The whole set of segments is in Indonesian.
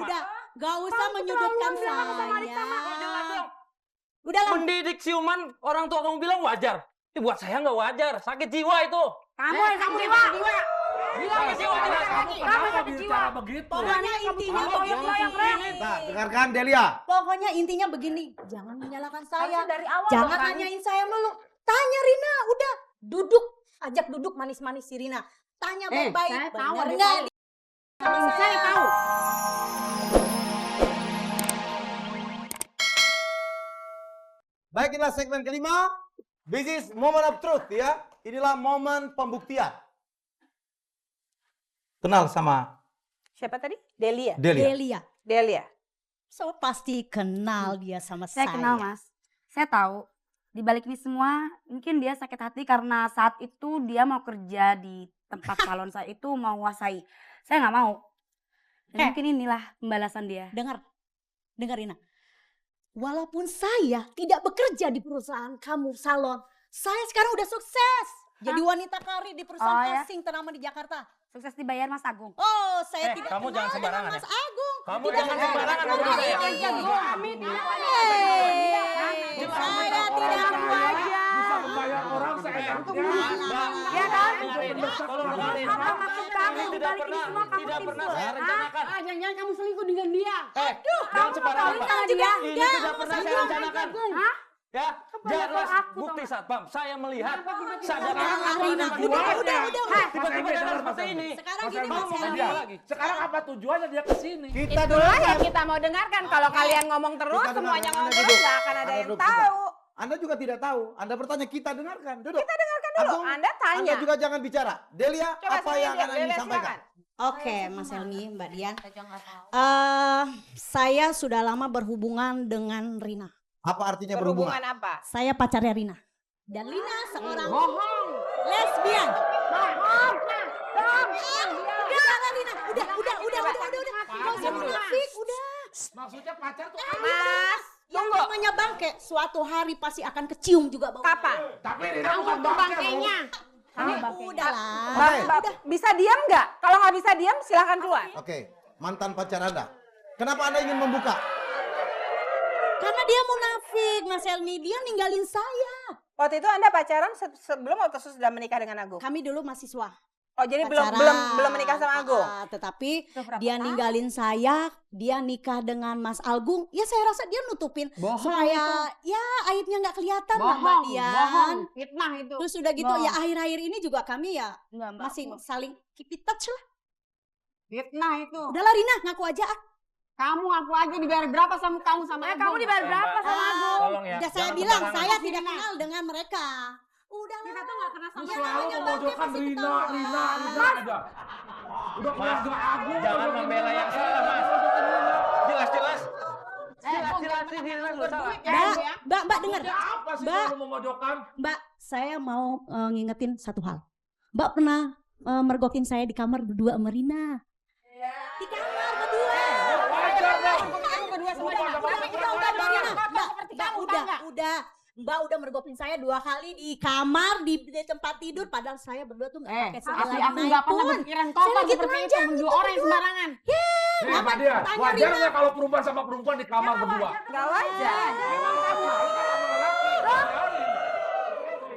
udah. Gak usah menyudutkan saya. Udahlah. Mendidik siuman orang tua kamu bilang wajar. Buat saya nggak wajar, sakit jiwa itu. Kamu sakit jiwa. Pokoknya intinya begini. Nah, dengarkan Delia. Pokoknya intinya begini. Jangan menyalahkan saya. Dari awal Jangan tanyain saya melulu. Tanya Rina, udah. Duduk. Ajak duduk manis-manis si Rina. Tanya baik-baik. saya tahu, Bener ada nggak? Saya tahu. Baik, inilah segmen kelima. This is moment of truth ya. Inilah momen pembuktian. Kenal sama Siapa tadi? Delia. Delia. So pasti kenal dia sama saya. Saya kenal, Mas. Saya tahu. Di balik ini semua, mungkin dia sakit hati karena saat itu dia mau kerja di tempat salon saya itu mau nguasai. Saya nggak mau. Dan mungkin inilah pembalasan dia. Dengar Rina. Walaupun saya tidak bekerja di perusahaan kamu salon, saya sekarang udah sukses. Jadi wanita karir di perusahaan asing ternama di Jakarta. Sukses dibayar Mas Agung. Oh, saya tidak kamu kenal jangan dengan sembarangan Mas Agung. Kamu Tidak jangan kenal sembarangan dengan nuduh Mas saya. Agung. Saya tidak kenal aja. Bisa membayar orang seenaknya. Ya kan? Tolong dengerin. Apa maksud kamu? Di Tidak balik ini pernah, semua kamu tidak pernah tipu. saya rencanakan. Jangan-jangan kamu selingkuh dengan dia. Jangan sembarangan, Pak. Sama dia. Ini tidak pernah saya rencanakan. Hah? Ya, jelas aku, bukti tau satpam. Saya melihat sadar Rina, udah. tiba-tiba datang seperti ini. Sekarang Mas gini Elmi, Mas Elmi. lagi. Sekarang apa tujuannya dia ke sini? Kita Itulah dengarkan. yang kita mau dengarkan. Kalau kalian ngomong terus, Kita semuanya dengarkan. ngomong Anda terus, duduk. nggak akan ada Anda yang duduk, tahu. Anda juga tidak tahu. Anda bertanya, kita dengarkan. Duduk. Kita dengarkan dulu. Agung, Anda tanya. Anda juga jangan bicara. Delia, Coba apa sini, yang akan Delia, Anda sampaikan? silakan. Oke, Mas Helmi, Mbak Dian. Saya sudah lama berhubungan dengan Rina. Apa artinya Berhubungan berhubungan? apa? Saya pacarnya Rina. Dan Rina seorang lesbian. Jangan Rina, udah. Gak usah munafik, udah. Maksudnya pacar tuh Mas, Yang tunggu. namanya bangke, suatu hari pasti akan kecium juga bau. Kapan? tapi Rina bukan bangkainya. Udahlah. Oke. Bisa diam nggak? Kalau nggak bisa diam, silahkan keluar. Oke, mantan pacar Anda. Kenapa Anda ingin membuka? Karena dia munafik, Mas Helmi. Dia ninggalin saya. Waktu itu Anda pacaran sebelum atau sudah menikah dengan Agung? Kami dulu mahasiswa. Oh, jadi Pacaran. belum menikah sama Agung? Tetapi dia ninggalin saya, dia nikah dengan Mas Agung. Ya saya rasa dia nutupin supaya ya aibnya nggak kelihatan lah Mbak Dian. Fitnah itu. Terus udah gitu ya akhir-akhir ini juga kami ya masih saling keep in touch lah. Fitnah itu. Udahlah Rina, ngaku aja. Kamu aku aja dibayar berapa sama kamu sama Agung? Kamu dibayar berapa sama Agung? Tolong ya. Udah saya jangan bilang sembarangan. saya tidak kenal dengan mereka. Udahlah. Kita tuh nggak kenal sama Selalu memojokkan Rina aja. Udah keluarga Agung. Jangan membela yang salah, Mas. Jelas-jelas. Jelas ini lu salah. Mbak dengar. Apa sih Mbak. selalu memojokkan? Mbak, saya mau ngingetin satu hal. Mbak pernah mergokin saya di kamar berdua sama Rina. Di kamar berdua. Wajar dong. Udah. Mbak udah mergokin saya 2 kali di kamar, di tempat tidur. Padahal saya berdua tuh gak pakai sendal Asli aku nggak pernah berpikiran kotor lagi seperti itu. telanjang, Berdua orang yang sembarangan. Mbak dia, Tanya wajar Rina. nggak kalau perempuan sama perempuan di kamar berdua? Nggak wajar.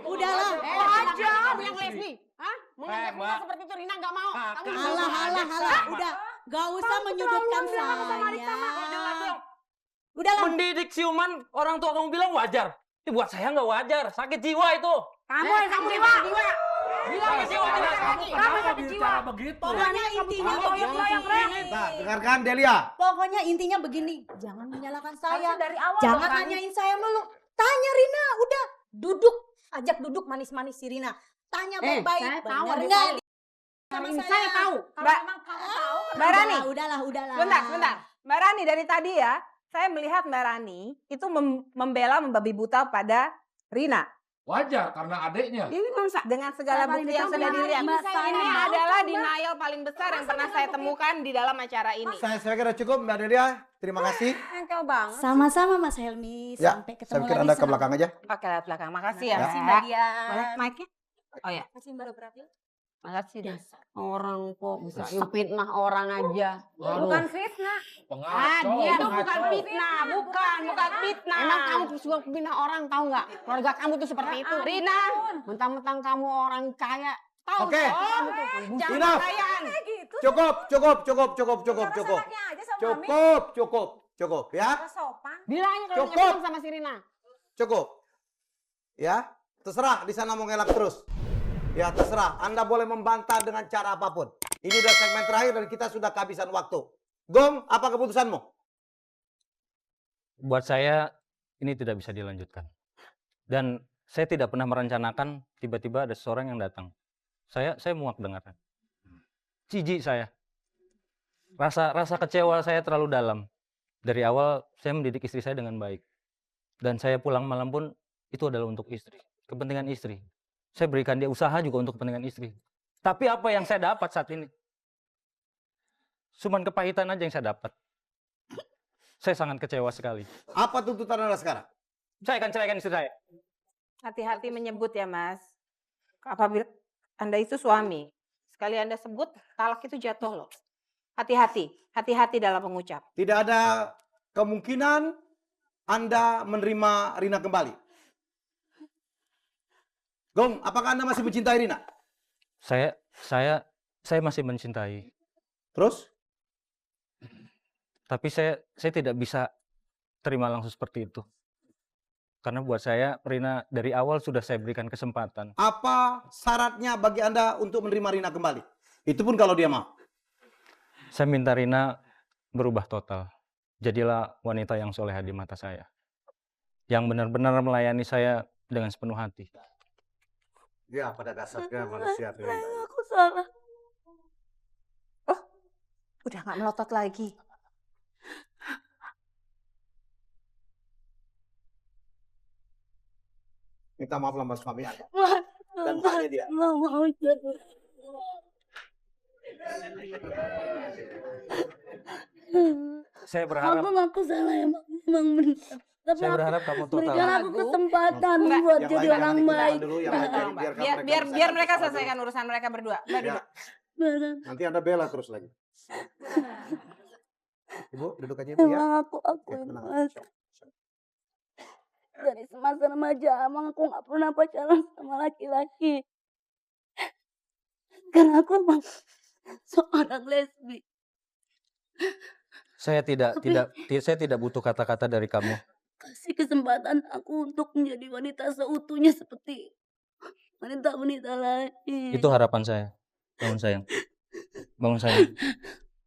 Udahlah. Wajar yang lesbi. Hah? Mbak. Menganggap seperti itu Rina nggak mau. Kamu Halah. Udah. Gak usah menyudutkan saya. Udahlah. Mendidik siuman orang tua kamu bilang wajar. Buat saya nggak wajar, sakit jiwa itu. Kamu sakit jiwa. Kenapa bicara begitu? Pokoknya intinya begini. Nah, dengarkan Delia. Pokoknya intinya begini. Jangan menyalahkan saya. Harusnya dari awal Jangan dong, tanyain saya melulu. Tanya Rina, udah. Duduk. Ajak duduk manis-manis si Rina. Tanya baik-baik. saya tahu, Bener ada nggak? tahu. Sama Saya tahu. Mbak, Mbak Rani. Udahlah. Sebentar. Mbak Rani dari tadi ya, saya melihat Mbak Rani itu membela membabi buta pada Rina. Wajar karena adiknya. Ini dengan segala bukti yang sudah dilihat. Ini adalah denial paling besar yang pernah saya temukan di dalam acara ini. Saya kira cukup Mbak Delia. Terima kasih. Engkel banget. Sama-sama Mas Helmi. Ya, Sampai ketemu saya pikir lagi. Anda ke belakang aja. Oke, lihat belakang. Makasih ya. Makasih Mbak Dian. Boleh mic-nya? Oh ya. Makasih Mbak Berarti. Makasih deh. Orang kok bisa fitnah orang aja. Bukan fitnah. Pengacau. Itu bukan pengacau. fitnah, bukan fitnah. Emang kamu tuh suka fitnah orang, tahu nggak? Keluarga kamu tuh seperti itu. Rina, mentang-mentang kamu orang kaya, tahu Oke. kamu tuh jangan Enough. kekayaan. Gitu. Cukup. Anaknya aja sama Mami. Cukup ya. Gak sopan. Bilangnya kalau Cukup. nyambung sama si Rina. Cukup. Ya, terserah di sana mau ngelak terus. Ya, terserah. Anda boleh membantah dengan cara apapun. Ini udah segmen terakhir dan kita sudah kehabisan waktu. Gong, apa keputusanmu? Buat saya ini tidak bisa dilanjutkan. Dan saya tidak pernah merencanakan tiba-tiba ada seseorang yang datang. Saya muak dengarnya. Jijik saya. Rasa kecewa saya terlalu dalam. Dari awal saya mendidik istri saya dengan baik. Dan saya pulang malam pun itu adalah untuk istri, kepentingan istri. Saya berikan dia usaha juga untuk kepentingan istri. Tapi apa yang saya dapat saat ini? Cuman kepahitan aja yang saya dapat. Saya sangat kecewa sekali. Apa tuntutan Anda sekarang? Saya akan ceraikan istri saya. Hati-hati menyebut ya Mas. Apabila Anda itu suami, sekali Anda sebut talak itu jatuh loh. Hati-hati dalam mengucap. Tidak ada kemungkinan Anda menerima Rina kembali. Gong, apakah Anda masih mencintai Rina? Saya masih mencintai. Terus? Tapi saya tidak bisa terima langsung seperti itu. Karena buat saya Rina dari awal sudah saya berikan kesempatan. Apa syaratnya bagi Anda untuk menerima Rina kembali? Itu pun kalau dia mau. Saya minta Rina berubah total. Jadilah wanita yang soleha di mata saya. Yang benar-benar melayani saya dengan sepenuh hati. Ya, pada dasarnya manusia. Aku salah. Udah gak melotot lagi. Minta maaf lah Mas Mami. Dan tanya dia. Nggak mau jadi. Saya berharap Aku salah emang benar. Tapi saya berharap kamu berikan total. aku kesempatan Enggak. buat Yang jadi lain orang jangan baik. dulu, yang lain biarkan Biar selesaikan mereka bersama selesaikan urusan mereka berdua. Mbak Ya. duduk. Benar. Nanti Anda bela terus lagi. Ibu, duduk aja Ibu ya. Emang aku Ya, yang tenang. mas. Dari semasa remaja emang aku nggak pernah pacaran sama laki-laki. Karena aku emang seorang lesbi. Saya tidak butuh kata-kata dari kamu. Kasih kesempatan aku untuk menjadi wanita seutuhnya seperti wanita-wanita lain. Itu harapan saya. Bangun sayang. Bangun sayang.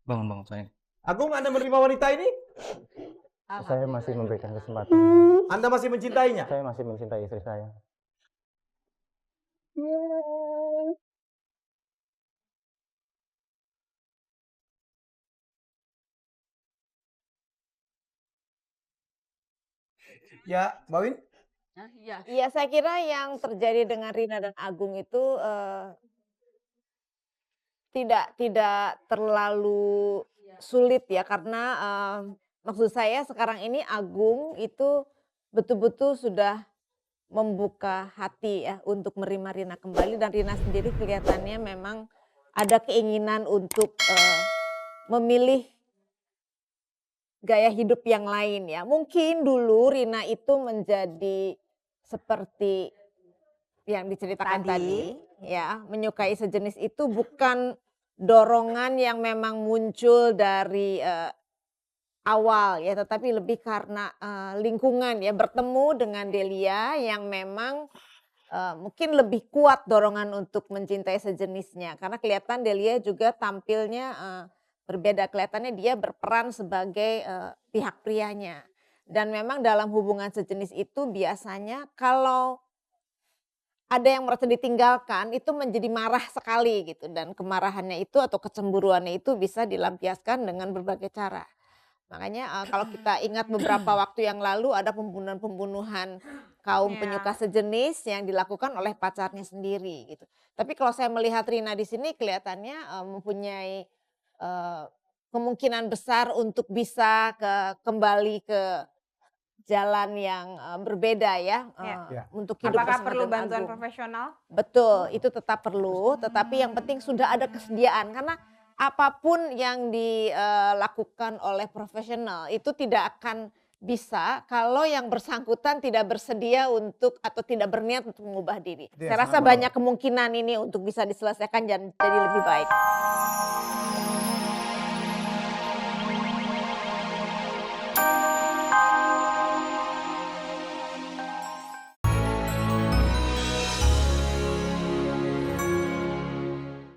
Bangun sayang. Agung, Anda menerima wanita ini? Saya masih memberikan kesempatan. Anda masih mencintainya? Saya masih mencintai istri saya. Ya, Mbak Win? Iya, saya kira yang terjadi dengan Rina dan Agung itu tidak terlalu sulit ya, karena maksud saya sekarang ini Agung itu betul-betul sudah membuka hati ya untuk menerima Rina kembali, dan Rina sendiri kelihatannya memang ada keinginan untuk memilih gaya hidup yang lain ya. Mungkin dulu Rina itu menjadi seperti yang diceritakan tadi ya, menyukai sejenis itu bukan dorongan yang memang muncul dari awal ya, tetapi lebih karena lingkungan ya, bertemu dengan Delia yang memang mungkin lebih kuat dorongan untuk mencintai sejenisnya, karena kelihatan Delia juga tampilnya berbeda, kelihatannya dia berperan sebagai pihak prianya. Dan memang dalam hubungan sejenis itu biasanya kalau ada yang merasa ditinggalkan itu menjadi marah sekali gitu, dan kemarahannya itu atau kecemburuannya itu bisa dilampiaskan dengan berbagai cara. Makanya kalau kita ingat beberapa waktu yang lalu ada pembunuhan kaum penyuka sejenis yang dilakukan oleh pacarnya sendiri gitu. Tapi kalau saya melihat Rina di sini kelihatannya mempunyai kemungkinan besar untuk bisa kembali ke jalan yang berbeda ya, Ya. untuk hidup Apakah bersama perlu dengan bantuan Agung. profesional? Betul, itu tetap perlu, tetapi yang penting sudah ada kesediaan karena apapun yang dilakukan oleh profesional itu tidak akan bisa kalau yang bersangkutan tidak bersedia untuk atau tidak berniat untuk mengubah diri. Iya, Saya rasa sama. banyak kemungkinan ini untuk bisa diselesaikan dan jadi lebih baik.